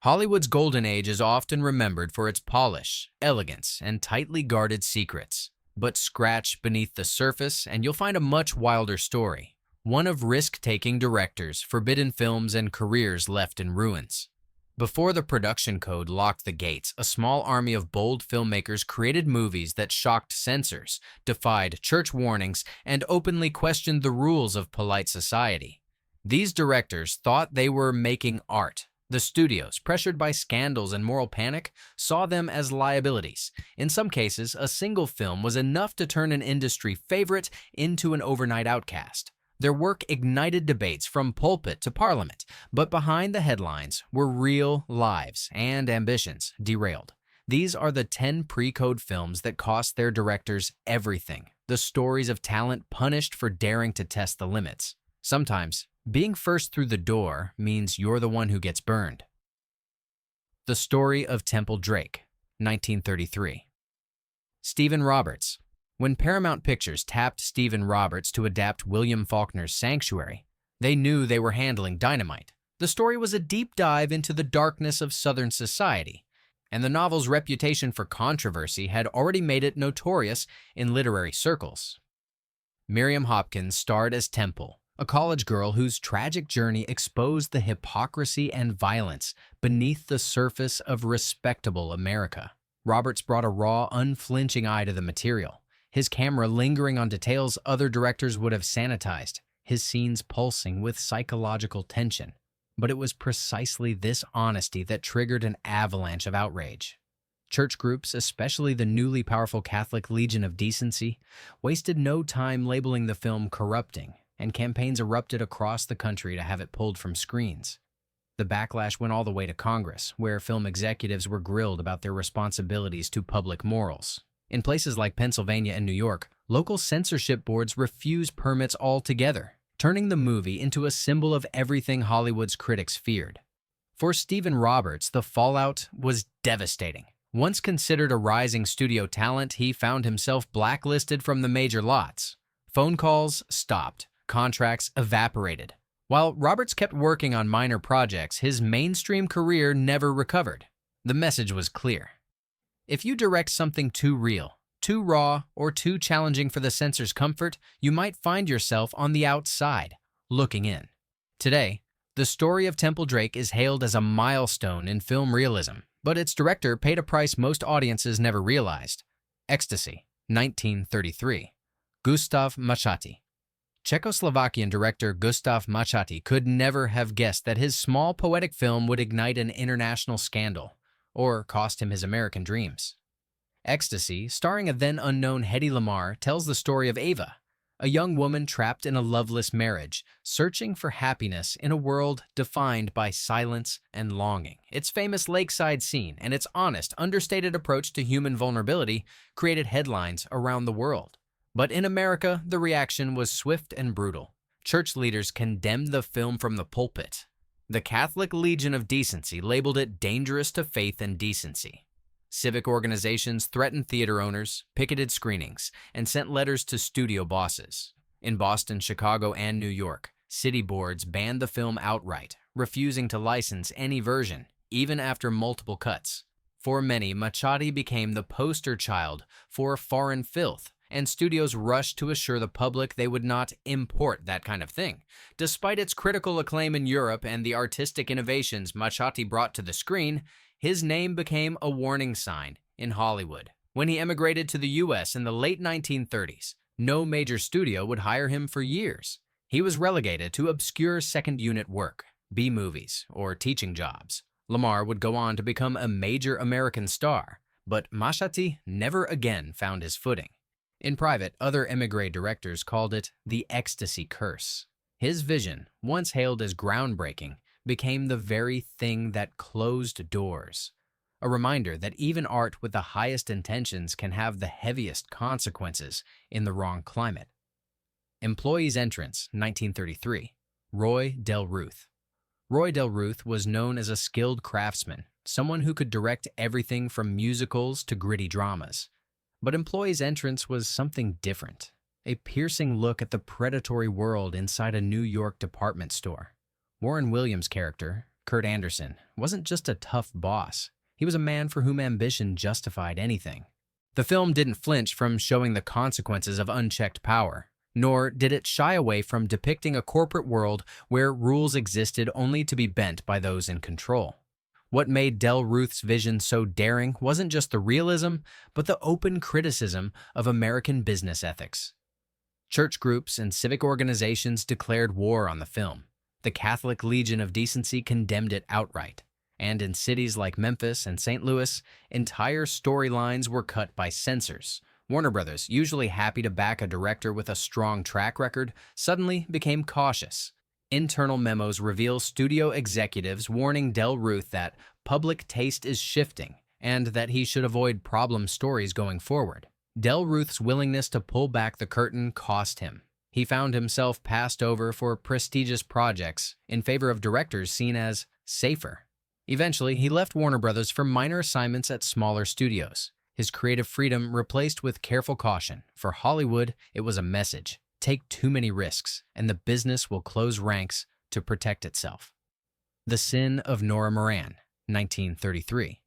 Hollywood's golden age is often remembered for its polish, elegance, and tightly guarded secrets. But scratch beneath the surface and you'll find a much wilder story. One of risk-taking directors, forbidden films, and careers left in ruins. Before the production code locked the gates, a small army of bold filmmakers created movies that shocked censors, defied church warnings, and openly questioned the rules of polite society. These directors thought they were making art. The studios, pressured by scandals and moral panic, saw them as liabilities. In some cases, a single film was enough to turn an industry favorite into an overnight outcast. Their work ignited debates from pulpit to parliament, but behind the headlines were real lives and ambitions derailed. These are the 10 pre-code films that cost their directors everything, the stories of talent punished for daring to test the limits. Sometimes, being first through the door means you're the one who gets burned. The Story of Temple Drake, 1933. Stephen Roberts. When Paramount Pictures tapped Stephen Roberts to adapt William Faulkner's Sanctuary, they knew they were handling dynamite. The story was a deep dive into the darkness of Southern society, and the novel's reputation for controversy had already made it notorious in literary circles. Miriam Hopkins starred as Temple, a college girl whose tragic journey exposed the hypocrisy and violence beneath the surface of respectable America. Roberts brought a raw, unflinching eye to the material, his camera lingering on details other directors would have sanitized, his scenes pulsing with psychological tension. But it was precisely this honesty that triggered an avalanche of outrage. Church groups, especially the newly powerful Catholic Legion of Decency, wasted no time labeling the film corrupting, and campaigns erupted across the country to have it pulled from screens. The backlash went all the way to Congress, where film executives were grilled about their responsibilities to public morals. In places like Pennsylvania and New York, local censorship boards refused permits altogether, turning the movie into a symbol of everything Hollywood's critics feared. For Stephen Roberts, the fallout was devastating. Once considered a rising studio talent, he found himself blacklisted from the major lots. Phone calls stopped. Contracts evaporated. While Roberts kept working on minor projects, his mainstream career never recovered. The message was clear. If you direct something too real, too raw, or too challenging for the censor's comfort, you might find yourself on the outside, looking in. Today, The Story of Temple Drake is hailed as a milestone in film realism, but its director paid a price most audiences never realized. Ecstasy, 1933. Gustaf Machhati. Czechoslovakian director Gustaf Machhati could never have guessed that his small poetic film would ignite an international scandal, or cost him his American dreams. Ecstasy, starring a then-unknown Hedy Lamarr, tells the story of Ava, a young woman trapped in a loveless marriage, searching for happiness in a world defined by silence and longing. Its famous lakeside scene and its honest, understated approach to human vulnerability created headlines around the world. But in America, the reaction was swift and brutal. Church leaders condemned the film from the pulpit. The Catholic Legion of Decency labeled it dangerous to faith and decency. Civic organizations threatened theater owners, picketed screenings, and sent letters to studio bosses. In Boston, Chicago, and New York, city boards banned the film outright, refusing to license any version, even after multiple cuts. For many, Machhati became the poster child for foreign filth, and studios rushed to assure the public they would not import that kind of thing. Despite its critical acclaim in Europe and the artistic innovations Machhati brought to the screen, his name became a warning sign in Hollywood. When he emigrated to the U.S. in the late 1930s, no major studio would hire him for years. He was relegated to obscure second-unit work, B-movies, or teaching jobs. Lamarr would go on to become a major American star, but Machhati never again found his footing. In private, other émigré directors called it the Ecstasy curse. His vision, once hailed as groundbreaking, became the very thing that closed doors. A reminder that even art with the highest intentions can have the heaviest consequences in the wrong climate. Employee's Entrance, 1933. Roy Del Ruth. Roy Del Ruth was known as a skilled craftsman, someone who could direct everything from musicals to gritty dramas. But Employee's Entrance was something different, a piercing look at the predatory world inside a New York department store. Warren Williams' character, Kurt Anderson, wasn't just a tough boss. He was a man for whom ambition justified anything. The film didn't flinch from showing the consequences of unchecked power, nor did it shy away from depicting a corporate world where rules existed only to be bent by those in control. What made Del Ruth's vision so daring wasn't just the realism, but the open criticism of American business ethics. Church groups and civic organizations declared war on the film. The Catholic Legion of Decency condemned it outright. And in cities like Memphis and St. Louis, entire storylines were cut by censors. Warner Brothers, usually happy to back a director with a strong track record, suddenly became cautious. Internal memos reveal studio executives warning Del Ruth that public taste is shifting and that he should avoid problem stories going forward. Del Ruth's willingness to pull back the curtain cost him. He found himself passed over for prestigious projects in favor of directors seen as safer. Eventually, he left Warner Brothers for minor assignments at smaller studios. His creative freedom replaced with careful caution. For Hollywood, it was a message. Take too many risks, and the business will close ranks to protect itself. The Sin of Norah Moran, 1933.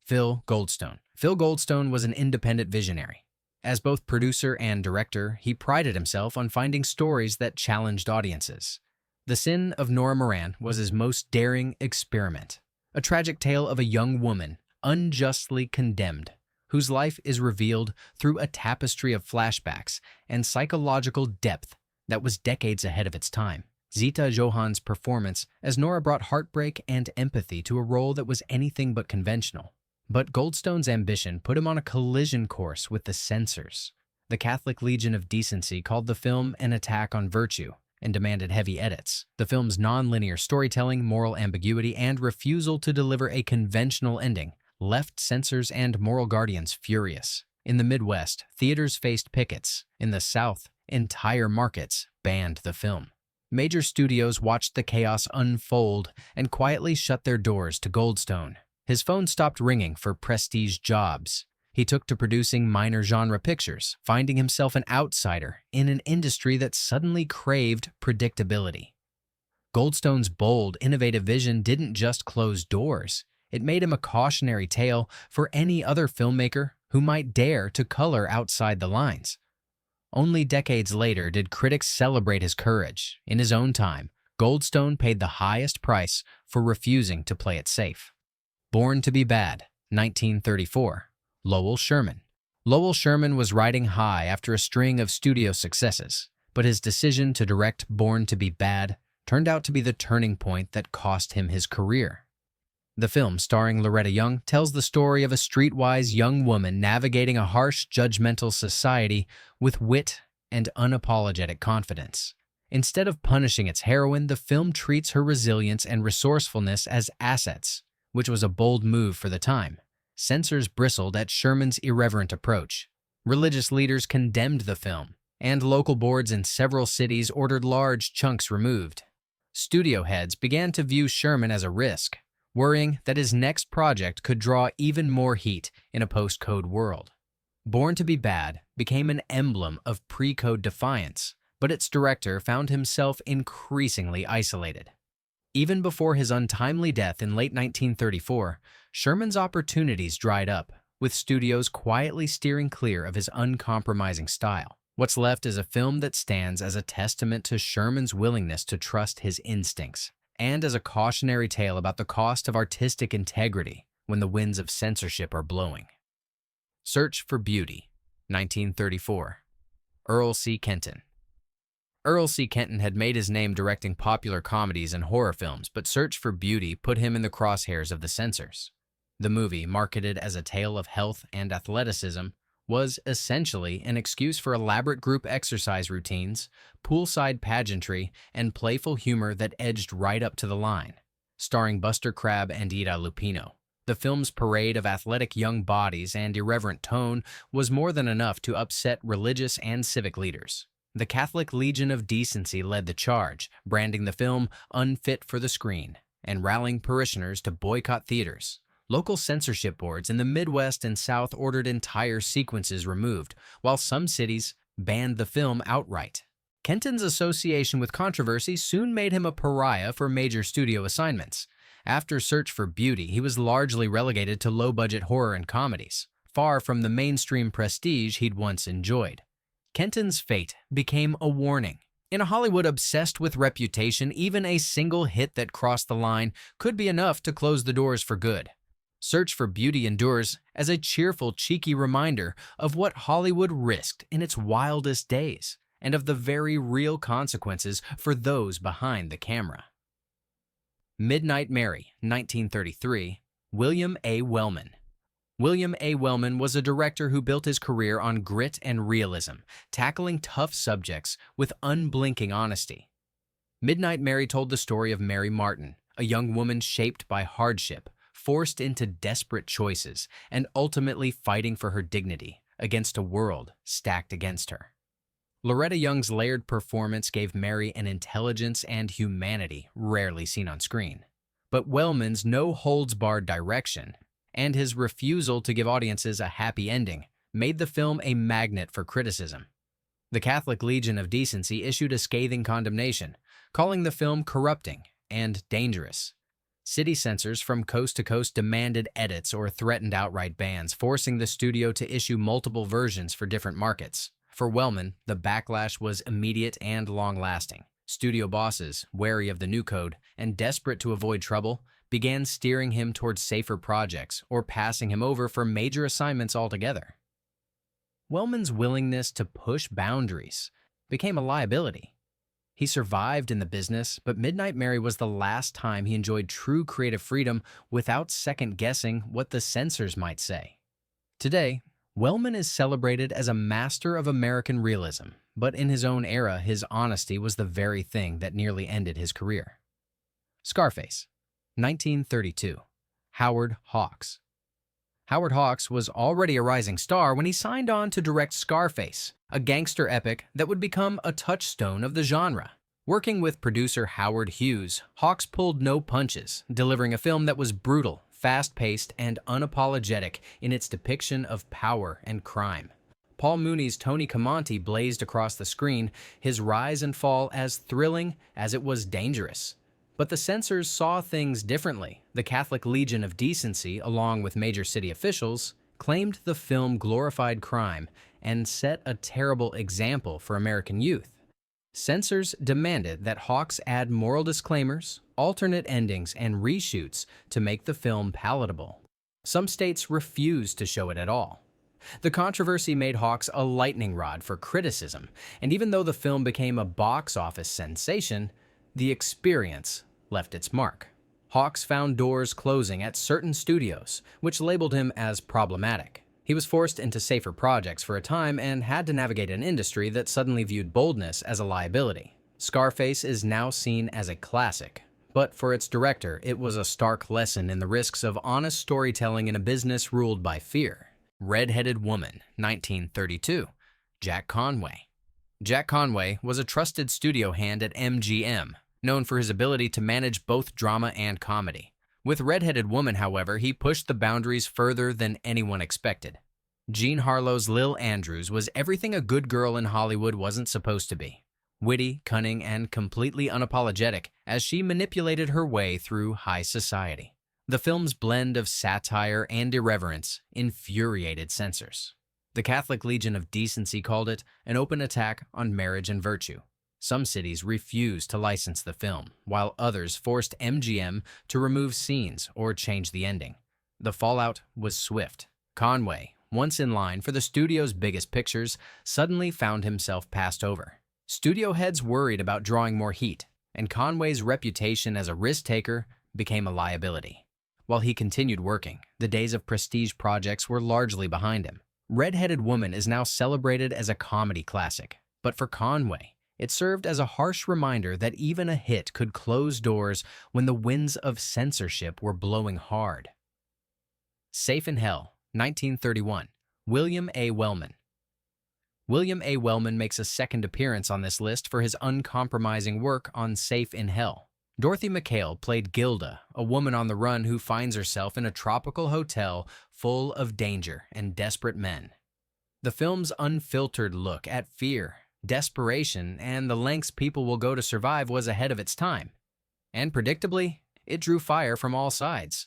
Phil Goldstone. Phil Goldstone was an independent visionary. As both producer and director, he prided himself on finding stories that challenged audiences. The Sin of Norah Moran was his most daring experiment. A tragic tale of a young woman, unjustly condemned, whose life is revealed through a tapestry of flashbacks and psychological depth that was decades ahead of its time. Zita Johan's performance as Norah brought heartbreak and empathy to a role that was anything but conventional. But Goldstone's ambition put him on a collision course with the censors. The Catholic Legion of Decency called the film an attack on virtue and demanded heavy edits. The film's non-linear storytelling, moral ambiguity, and refusal to deliver a conventional ending left censors and moral guardians furious. In the Midwest, theaters faced pickets. In the South, entire markets banned the film. Major studios watched the chaos unfold and quietly shut their doors to Goldstone. His phone stopped ringing for prestige jobs. He took to producing minor genre pictures, finding himself an outsider in an industry that suddenly craved predictability. Goldstone's bold, innovative vision didn't just close doors. It made him a cautionary tale for any other filmmaker who might dare to color outside the lines. Only decades later did critics celebrate his courage. In his own time, Goldstone paid the highest price for refusing to play it safe. Born to be Bad, 1934. Lel Sherman. Lel Sherman was riding high after a string of studio successes, but his decision to direct Born to be Bad turned out to be the turning point that cost him his career. The film, starring Loretta Young, tells the story of a streetwise young woman navigating a harsh, judgmental society with wit and unapologetic confidence. Instead of punishing its heroine, the film treats her resilience and resourcefulness as assets, which was a bold move for the time. Censors bristled at Sherman's irreverent approach. Religious leaders condemned the film, and local boards in several cities ordered large chunks removed. Studio heads began to view Sherman as a risk, worrying that his next project could draw even more heat in a post-code world. Born to be Bad became an emblem of pre-code defiance, but its director found himself increasingly isolated. Even before his untimely death in late 1934, Sherman's opportunities dried up, with studios quietly steering clear of his uncompromising style. What's left is a film that stands as a testament to Sherman's willingness to trust his instincts, and as a cautionary tale about the cost of artistic integrity when the winds of censorship are blowing. Search for Beauty, 1934. Earl C. Kenton. Earl C. Kenton had made his name directing popular comedies and horror films, but Search for Beauty put him in the crosshairs of the censors. The movie, marketed as a tale of health and athleticism, was essentially an excuse for elaborate group exercise routines, poolside pageantry, and playful humor that edged right up to the line. Starring Buster Crabbe and Ida Lupino, the film's parade of athletic young bodies and irreverent tone was more than enough to upset religious and civic leaders. The Catholic Legion of Decency led the charge, branding the film unfit for the screen and rallying parishioners to boycott theaters. Local censorship boards in the Midwest and South ordered entire sequences removed, while some cities banned the film outright. Kenton's association with controversy soon made him a pariah for major studio assignments. After Search for Beauty, he was largely relegated to low-budget horror and comedies, far from the mainstream prestige he'd once enjoyed. Kenton's fate became a warning. In a Hollywood obsessed with reputation, even a single hit that crossed the line could be enough to close the doors for good. Search for Beauty endures as a cheerful, cheeky reminder of what Hollywood risked in its wildest days, and of the very real consequences for those behind the camera. Midnight Mary, 1933, William A. Wellman. William A. Wellman was a director who built his career on grit and realism, tackling tough subjects with unblinking honesty. Midnight Mary told the story of Mary Martin, a young woman shaped by hardship, forced into desperate choices, and ultimately fighting for her dignity against a world stacked against her. Loretta Young's layered performance gave Mary an intelligence and humanity rarely seen on screen. But Wellman's no-holds-barred direction and his refusal to give audiences a happy ending made the film a magnet for criticism. The Catholic Legion of Decency issued a scathing condemnation, calling the film corrupting and dangerous. City censors from coast to coast demanded edits or threatened outright bans, forcing the studio to issue multiple versions for different markets. For Wellman, the backlash was immediate and long-lasting. Studio bosses, wary of the new code and desperate to avoid trouble, began steering him towards safer projects or passing him over for major assignments altogether. Wellman's willingness to push boundaries became a liability. He survived in the business, but Midnight Mary was the last time he enjoyed true creative freedom without second-guessing what the censors might say. Today, Wellman is celebrated as a master of American realism, but in his own era, his honesty was the very thing that nearly ended his career. Scarface, 1932, Howard Hawks. Howard Hawks was already a rising star when he signed on to direct Scarface, a gangster epic that would become a touchstone of the genre. Working with producer Howard Hughes, Hawks pulled no punches, delivering a film that was brutal, fast-paced, and unapologetic in its depiction of power and crime. Paul Mooney's Tony Camonte blazed across the screen, his rise and fall as thrilling as it was dangerous. But the censors saw things differently. The Catholic Legion of Decency, along with major city officials, claimed the film glorified crime and set a terrible example for American youth. Censors demanded that Hawks add moral disclaimers, alternate endings, and reshoots to make the film palatable. Some states refused to show it at all. The controversy made Hawks a lightning rod for criticism, and even though the film became a box office sensation, the experience left its mark. Hawks found doors closing at certain studios, which labeled him as problematic. He was forced into safer projects for a time and had to navigate an industry that suddenly viewed boldness as a liability. Scarface is now seen as a classic, but for its director, it was a stark lesson in the risks of honest storytelling in a business ruled by fear. Red-Headed Woman, 1932, Jack Conway. Jack Conway was a trusted studio hand at MGM, known for his ability to manage both drama and comedy. With Red-Headed Woman, however, he pushed the boundaries further than anyone expected. Jean Harlow's Lil Andrews was everything a good girl in Hollywood wasn't supposed to be. Witty, cunning, and completely unapologetic as she manipulated her way through high society. The film's blend of satire and irreverence infuriated censors. The Catholic Legion of Decency called it an open attack on marriage and virtue. Some cities refused to license the film, while others forced MGM to remove scenes or change the ending. The fallout was swift. Conway, once in line for the studio's biggest pictures, suddenly found himself passed over. Studio heads worried about drawing more heat, and Conway's reputation as a risk-taker became a liability. While he continued working, the days of prestige projects were largely behind him. Red-Headed Woman is now celebrated as a comedy classic, but for Conway, it served as a harsh reminder that even a hit could close doors when the winds of censorship were blowing hard. Safe in Hell, 1931, William A. Wellman. William A. Wellman makes a second appearance on this list for his uncompromising work on Safe in Hell. Dorothy McHale played Gilda, a woman on the run who finds herself in a tropical hotel full of danger and desperate men. The film's unfiltered look at fear, desperation, and the lengths people will go to survive was ahead of its time. And predictably, It drew fire from all sides.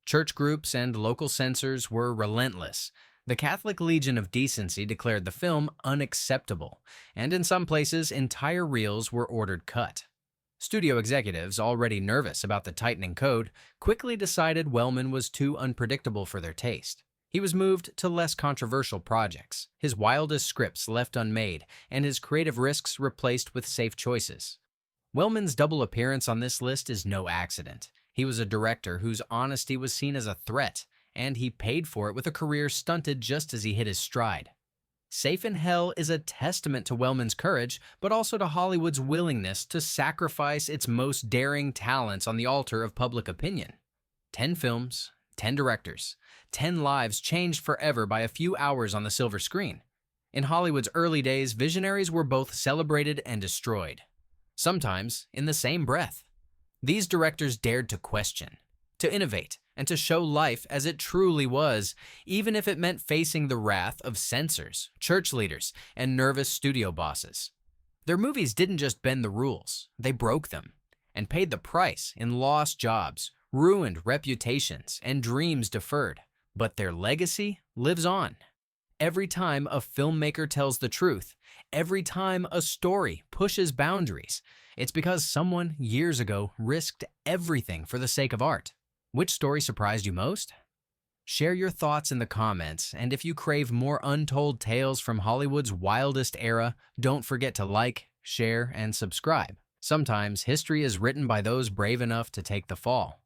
Church groups and local censors were relentless. The Catholic Legion of Decency declared the film unacceptable, and in some places, entire reels were ordered cut. Studio executives, already nervous about the tightening code, quickly decided Wellman was too unpredictable for their taste. He was moved to less controversial projects, his wildest scripts left unmade, and his creative risks replaced with safe choices. Wellman's double appearance on this list is no accident. He was a director whose honesty was seen as a threat, and he paid for it with a career stunted just as he hit his stride. Safe in Hell is a testament to Wellman's courage, but also to Hollywood's willingness to sacrifice its most daring talents on the altar of public opinion. 10 films, 10 directors, 10 lives changed forever by a few hours on the silver screen. In Hollywood's early days, visionaries were both celebrated and destroyed, sometimes in the same breath. These directors dared to question, to innovate, and to show life as it truly was, even if it meant facing the wrath of censors, church leaders, and nervous studio bosses. Their movies didn't just bend the rules, they broke them, and paid the price in lost jobs, ruined reputations, and dreams deferred. But their legacy lives on. Every time a filmmaker tells the truth, every time a story pushes boundaries, it's because someone years ago risked everything for the sake of art. Which story surprised you most? Share your thoughts in the comments, and if you crave more untold tales from Hollywood's wildest era, don't forget to like, share, and subscribe. Sometimes history is written by those brave enough to take the fall.